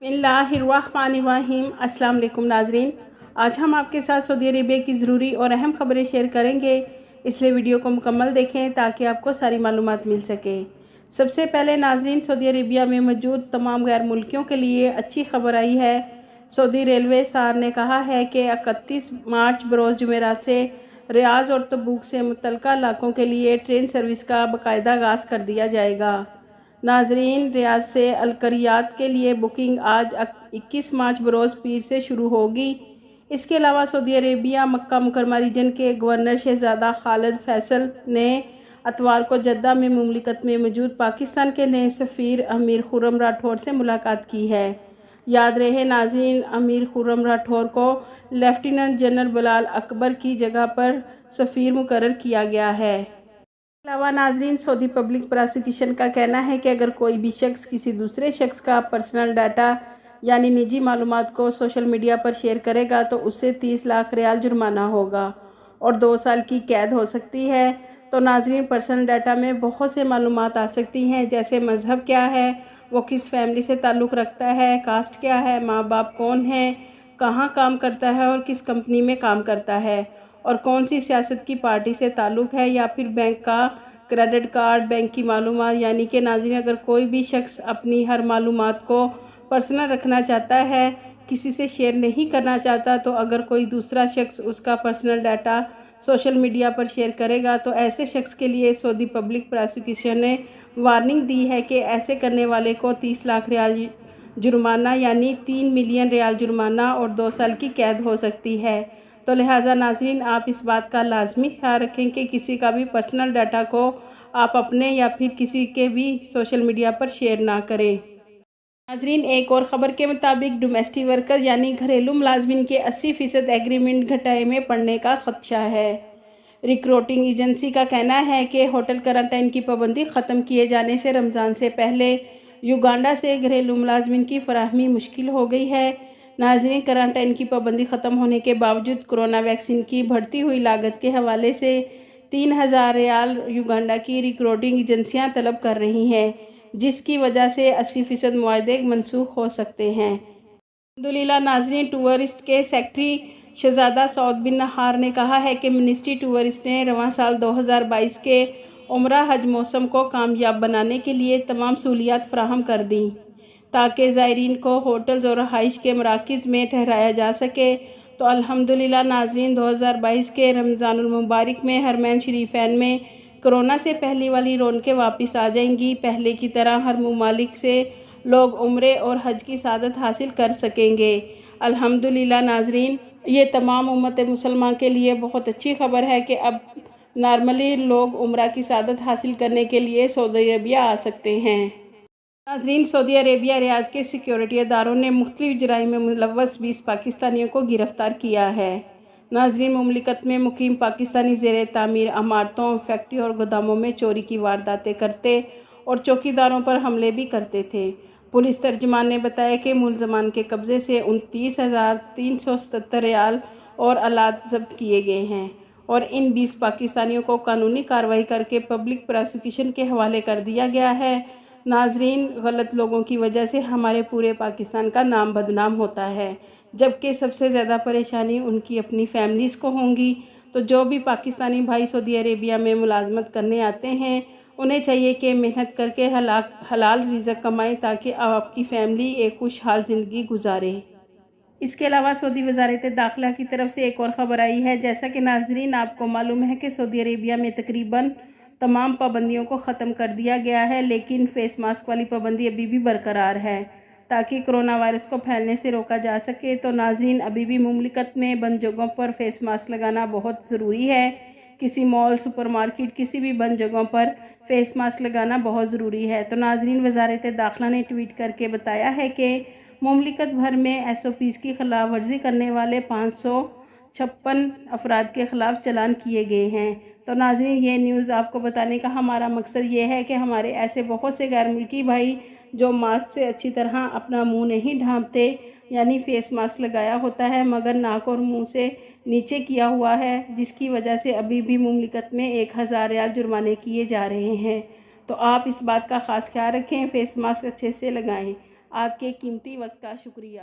बिस्मिल्लाहिर्रहमानिर्रहीम। अस्सलाम वालेकुम नाजरीन, आज हम आपके साथ सऊदी अरेबिया की ज़रूरी और अहम खबरें शेयर करेंगे, इसलिए वीडियो को मुकम्मल देखें ताकि आपको सारी मालूमात मिल सके। सबसे पहले नाजरीन, सऊदी अरेबिया में मौजूद तमाम गैर मुल्कियों के लिए अच्छी खबर आई है। सऊदी रेलवे सार ने कहा है कि 31 मार्च बरोज़ जुमेरात से रियाज और तबूक से मुतल्लिका इलाकों के लिए ट्रेन सर्विस का बाकायदा आगाज़ कर दिया जाएगा। नाजरीन, रियाज से अलकरियात के लिए बुकिंग आज 21 मार्च बरोज़ पीर से शुरू होगी। इसके अलावा सऊदी अरेबिया मक्का मुकरमा रीजन के गवर्नर शहजादा खालिद फैसल ने अतवार को जद्दा में मुमलिकत में मौजूद पाकिस्तान के नए सफ़ीर अमीर खुर्रम राठौर से मुलाकात की है। याद रहे नाज़रीन, अमीर खुर्रम राठौर को लेफ्टिनेंट जनरल बिलाल अकबर की जगह पर सफ़ीर मुकर्रर किया गया है। इसके अलावा नाजरीन, सऊदी पब्लिक प्रोसिक्यूशन का कहना है कि अगर कोई भी शख्स किसी दूसरे शख्स का पर्सनल डाटा यानी निजी मालूमात को सोशल मीडिया पर शेयर करेगा तो उससे 30 लाख रियाल जुर्माना होगा और 2 साल की कैद हो सकती है। तो नाजरीन, पर्सनल डाटा में बहुत से मालूमात आ सकती हैं, जैसे मज़हब क्या है, वो किस फैमिली से ताल्लुक़ रखता है, कास्ट क्या है, माँ बाप कौन है, कहाँ काम करता है और किस कंपनी में काम करता है, और कौन सी सियासत की पार्टी से ताल्लुक़ है, या फिर बैंक का क्रेडिट कार्ड, बैंक की मालूमात। यानी कि नाज़रीन, अगर कोई भी शख्स अपनी हर मालूमात को पर्सनल रखना चाहता है, किसी से शेयर नहीं करना चाहता, तो अगर कोई दूसरा शख्स उसका पर्सनल डाटा सोशल मीडिया पर शेयर करेगा तो ऐसे शख्स के लिए सऊदी पब्लिक प्रोसिक्यूशन ने वार्निंग दी है कि ऐसे करने वाले को 30 लाख रियाल जुर्माना यानी 3 मिलियन रियाल जुर्माना और 2 साल की कैद हो सकती है। तो लिहाजा नाज़रीन, आप इस बात का लाजमी ख्याल रखें कि किसी का भी पर्सनल डाटा को आप अपने या फिर किसी के भी सोशल मीडिया पर शेयर ना करें। नाज़रीन, एक और ख़बर के मुताबिक डोमेस्टिक वर्कर्स यानी घरेलू मुलाजमिन के 80% एग्रीमेंट घटाए में पड़ने का खदशा है। रिक्रूटिंग एजेंसी का कहना है कि होटल क्वारंटाइन की पाबंदी ख़त्म किए जाने से रमज़ान से पहले युगांडा से घरेलू मुलाजमिन की फराहमी मुश्किल हो गई है। नाज़रीन, क्वारंटाइन की पाबंदी ख़त्म होने के बावजूद कोरोना वैक्सीन की बढ़ती हुई लागत के हवाले से 3000 रियाल युगांडा की रिक्रूटिंग एजेंसियां तलब कर रही हैं, जिसकी वजह से 80% मुआहदे मनसूख हो सकते हैं। अल्हम्दुलिल्लाह नाज़रीन, टूरिस्ट के सेक्रेटरी शहजादा सऊद बिन नहार ने कहा है कि मिनिस्ट्री टूरिस्ट ने रवां साल 2022 के उम्रा हज मौसम को कामयाब बनाने के लिए तमाम सहूलियात फराहम कर दी ताकि ज़ायरीन को होटल्स और रहाइश के मराकज़ में ठहराया जा सके। तो अल्हम्दुलिल्लाह नाज़रीन, 2022 के रमज़ानुल मुबारक में हरमैन शरीफैन में कोरोना से पहले वाली रौनकें वापस आ जाएंगी। पहले की तरह हर ममालिक से लोग उम्रे और हज की सादत हासिल कर सकेंगे। अल्हम्दुलिल्लाह नाज़रीन, ये तमाम उम्मत मुसलमान के लिए बहुत अच्छी खबर है कि अब नॉर्मली लोग उम्रा की सादत हासिल करने के लिए सऊदी अरेबिया आ सकते हैं। नाज़रीन, सऊदी अरेबिया रियाज के सिक्योरिटी अदारों ने मुख्तलिफ जराइम में मुलव्वस 20 पाकिस्तानियों को गिरफ़्तार किया है। नाज़रीन, मुमलिकत में मुकीम पाकिस्तानी ज़ेर तामीर इमारतों, फैक्ट्री और गोदामों में चोरी की वारदातें करते और चौकीदारों पर हमले भी करते थे। पुलिस तर्जमान ने बताया कि मुलज़मान के कब्ज़े से 29,377 रियाल और आलात जब्त किए गए हैं और इन 20 पाकिस्तानियों को कानूनी कार्रवाई करके पब्लिक प्रोसिक्यूशन के हवाले कर दिया गया है। नाज़रीन, गलत लोगों की वजह से हमारे पूरे पाकिस्तान का नाम बदनाम होता है, जबकि सबसे ज़्यादा परेशानी उनकी अपनी फैमिलीज़ को होंगी। तो जो भी पाकिस्तानी भाई सऊदी अरेबिया में मुलाजमत करने आते हैं, उन्हें चाहिए कि मेहनत करके हलाल रिज़्क कमाएं ताकि आपकी फैमिली एक खुशहाल ज़िंदगी गुजारे। इसके अलावा सऊदी वज़ारत दाखिला की तरफ से एक और ख़बर आई है। जैसा कि नाज़रीन आपको मालूम है कि सऊदी अरेबिया में तकरीबन तमाम पाबंदियों को ख़त्म कर दिया गया है, लेकिन फ़ेस मास्क वाली पाबंदी अभी भी बरकरार है ताकि कोरोना वायरस को फैलने से रोका जा सके। तो नाज़रीन, अभी भी मुमलिकत में बंद जगहों पर फ़ेस मास्क लगाना बहुत ज़रूरी है। किसी मॉल, सुपरमार्केट, किसी भी बंद जगहों पर फ़ेस मास्क लगाना बहुत ज़रूरी है। तो नाज़रीन, वज़ारत दाखिला ने ट्वीट करके बताया है कि मुमलिकत भर में SOPs की खिलाफ वर्जी करने वाले 556 अफराद के ख़िलाफ़ चालान किए गए हैं। तो नाज़रीन, ये न्यूज़ आपको बताने का हमारा मकसद ये है कि हमारे ऐसे बहुत से गैर मुल्की भाई जो मास्क से अच्छी तरह अपना मुंह नहीं ढांपते, यानी फ़ेस मास्क लगाया होता है मगर नाक और मुंह से नीचे किया हुआ है, जिसकी वजह से अभी भी मुमलिकत में 1000 रियाल जुर्माने किए जा रहे हैं। तो आप इस बात का ख़ास ख्याल रखें, फ़ेस मास्क अच्छे से लगाएं। آپ کے قیمتی وقت کا شکریہ۔